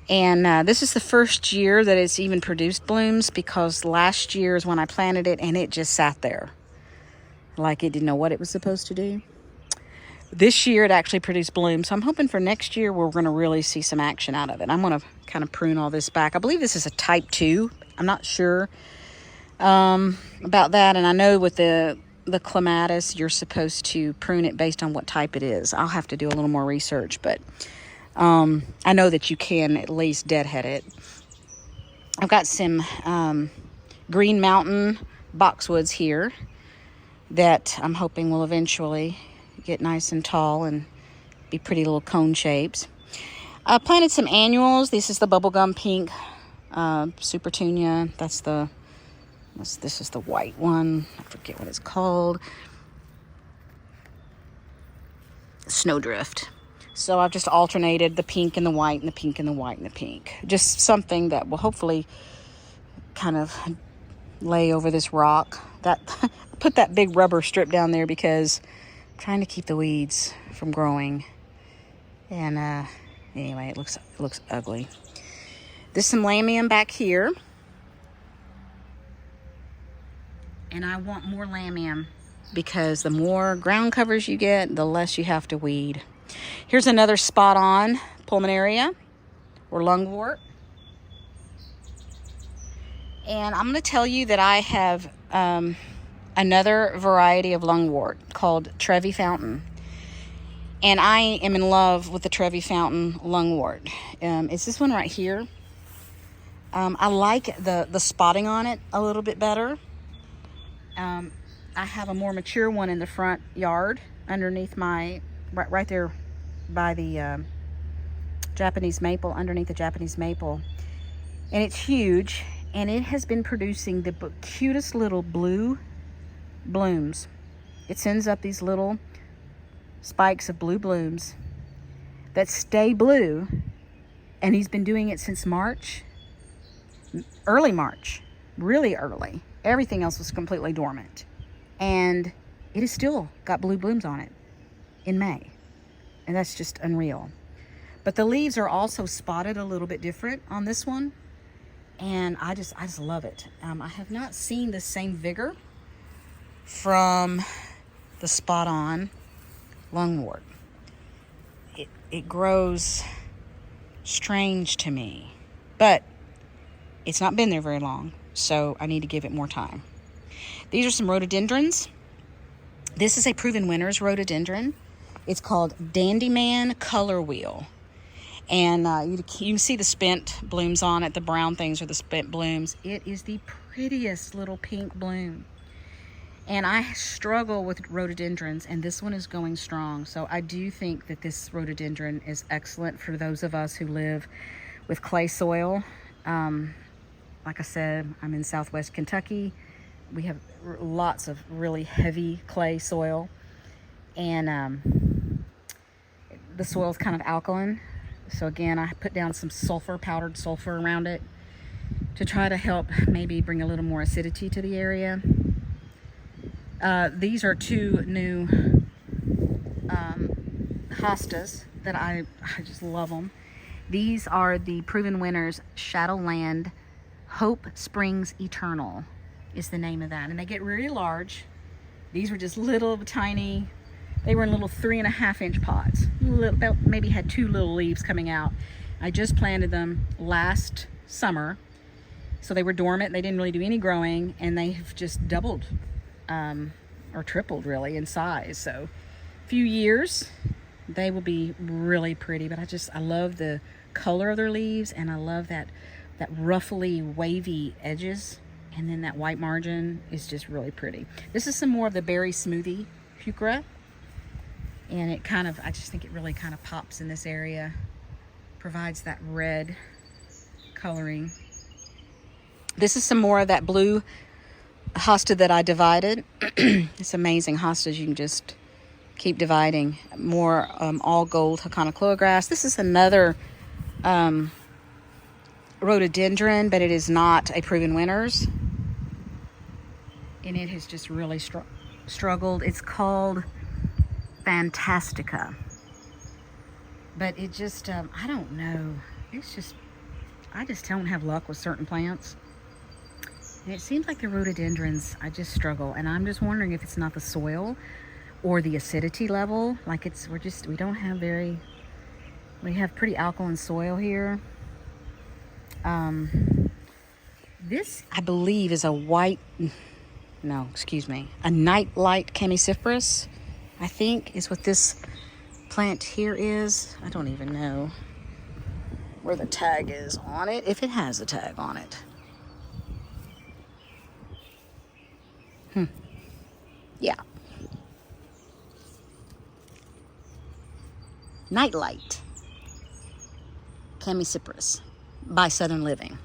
And this is the first year that it's even produced blooms, because last year is when I planted it and it just sat there like it didn't know what it was supposed to do. This year it actually produced blooms, so I'm hoping for next year we're going to really see some action out of it. I'm going to kind of prune all this back. I believe this is a type 2. I'm not sure about that, and I know with the clematis you're supposed to prune it based on what type it is. I'll have to do a little more research, but I know that you can at least deadhead it. I've got some Green Mountain boxwoods here that I'm hoping will eventually get nice and tall and be pretty little cone shapes. I planted some annuals. This is the bubblegum pink Supertunia. This is the white one. I forget what it's called. Snowdrift. So I've just alternated the pink and the white and the pink and the white and the pink. Just something that will hopefully kind of lay over this rock. That put that big rubber strip down there because I'm trying to keep the weeds from growing. And anyway, it looks ugly. There's some lamium back here. And I want more lamium because the more ground covers you get, the less you have to weed. Here's another spot on pulmonaria or lungwort. And I'm going to tell you that I have another variety of lungwort called Trevi Fountain. And I am in love with the Trevi Fountain lungwort. It's this one right here. I like the spotting on it a little bit better. I have a more mature one in the front yard underneath right there by the Japanese maple, underneath the Japanese maple. And it's huge, and it has been producing the cutest little blue blooms. It sends up these little spikes of blue blooms that stay blue, and he's been doing it since March, early March, really early. Everything else was completely dormant. And it has still got blue blooms on it in May. And that's just unreal. But the leaves are also spotted a little bit different on this one. And I just love it. I have not seen the same vigor from the spot on lungwort. It grows strange to me. But it's not been there very long. So I need to give it more time. These are some rhododendrons. This is a proven winner's rhododendron. It's called Dandyman Color Wheel. And you can see the spent blooms on it. The brown things are the spent blooms. It is the prettiest little pink bloom. And I struggle with rhododendrons, and this one is going strong. So I do think that this rhododendron is excellent for those of us who live with clay soil. Like I said, I'm in Southwest Kentucky. We have lots of really heavy clay soil. And the soil is kind of alkaline. So again, I put down some sulfur, powdered sulfur around it to try to help maybe bring a little more acidity to the area. These are two new hostas that I just love them. These are the proven winners, Shadowland Hope Springs Eternal is the name of that. And they get really large. These were just little tiny, they were in little 3.5-inch pots. Maybe had 2 little leaves coming out. I just planted them last summer. So they were dormant. They didn't really do any growing. And they've just doubled or tripled really in size. So a few years, they will be really pretty. But I love the color of their leaves. And I love that ruffly, wavy edges, and then that white margin is just really pretty. This is some more of the berry smoothie heuchera, and I just think it really kind of pops in this area, provides that red coloring. This is some more of that blue hosta that I divided. It's amazing hostas you can just keep dividing. More all gold Hakanakloa grass. This is another rhododendron, but it is not a proven winners, and it has just really struggled. It's called Fantastica, but it just I don't know, it's just I just don't have luck with certain plants, and it seems like the rhododendrons I just struggle, and I'm just wondering if it's not the soil or the acidity level. Like we have pretty alkaline soil here. This, I believe, is a nightlight chemiciferous, I think, is what this plant here is. I don't even know where the tag is on it, if it has a tag on it. Yeah. Nightlight Chamaecyparis by Southern Living.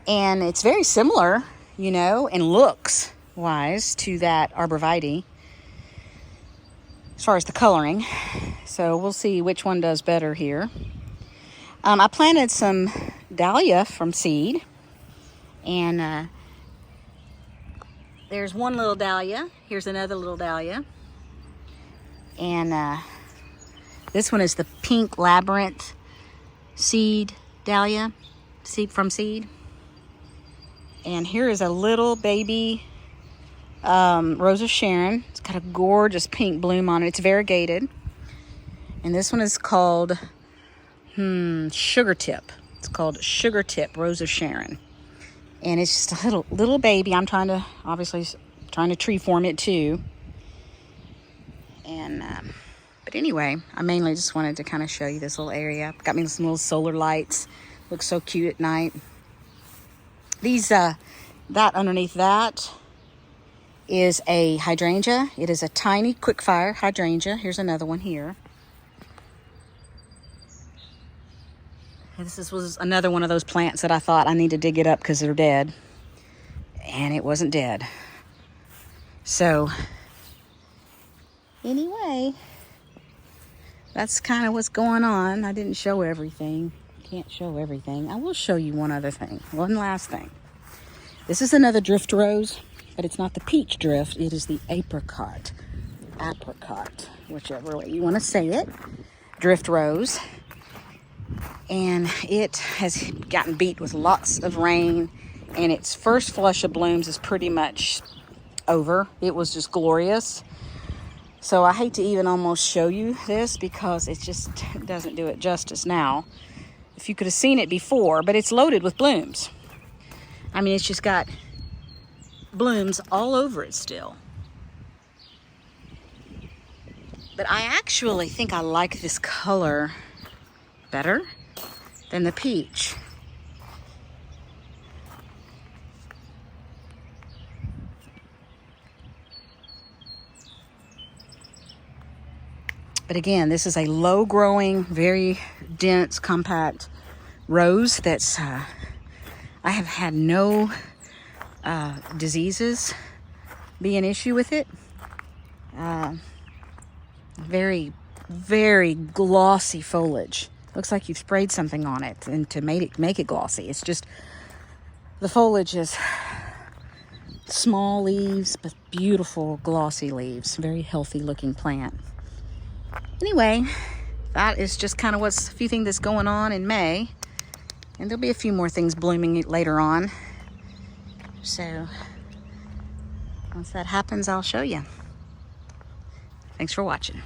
And it's very similar, you know, in looks wise to that arborvitae as far as the coloring. So we'll see which one does better here. I planted some dahlia from seed, and there's one little dahlia. Here's another little dahlia. And this one is the pink labyrinth seed dahlia, from seed. And here is a little baby Rose of Sharon. It's got a gorgeous pink bloom on it. It's variegated. And this one is called Sugar Tip. It's called Sugar Tip Rose of Sharon. And it's just a little baby. I'm obviously trying to tree form it too. And but anyway, I mainly just wanted to kind of show you this little area. Got me some little solar lights. Looks so cute at night. These that underneath that is a hydrangea. It is a tiny quickfire hydrangea. Here's another one here. This was another one of those plants that I thought I need to dig it up because they're dead. And it wasn't dead. So, anyway, that's kind of what's going on. I didn't show everything. Can't show everything. I will show you one other thing. One last thing. This is another drift rose, but it's not the peach drift. It is the apricot, whichever way you want to say it. Drift rose. And it has gotten beat with lots of rain, and its first flush of blooms is pretty much over. It was just glorious. So I hate to even almost show you this because it just doesn't do it justice now. If you could have seen it before, but it's loaded with blooms. I mean, it's just got blooms all over it still. But I actually think I like this color better than the peach. But again, this is a low growing, very dense, compact rose that's, I have had no diseases be an issue with it. Very, very glossy foliage. Looks like you've sprayed something on it and to make it glossy. It's just, the foliage is small leaves, but beautiful glossy leaves. Very healthy looking plant. Anyway, that is just kind of a few things that's going on in May. And there'll be a few more things blooming later on. So, once that happens, I'll show you. Thanks for watching.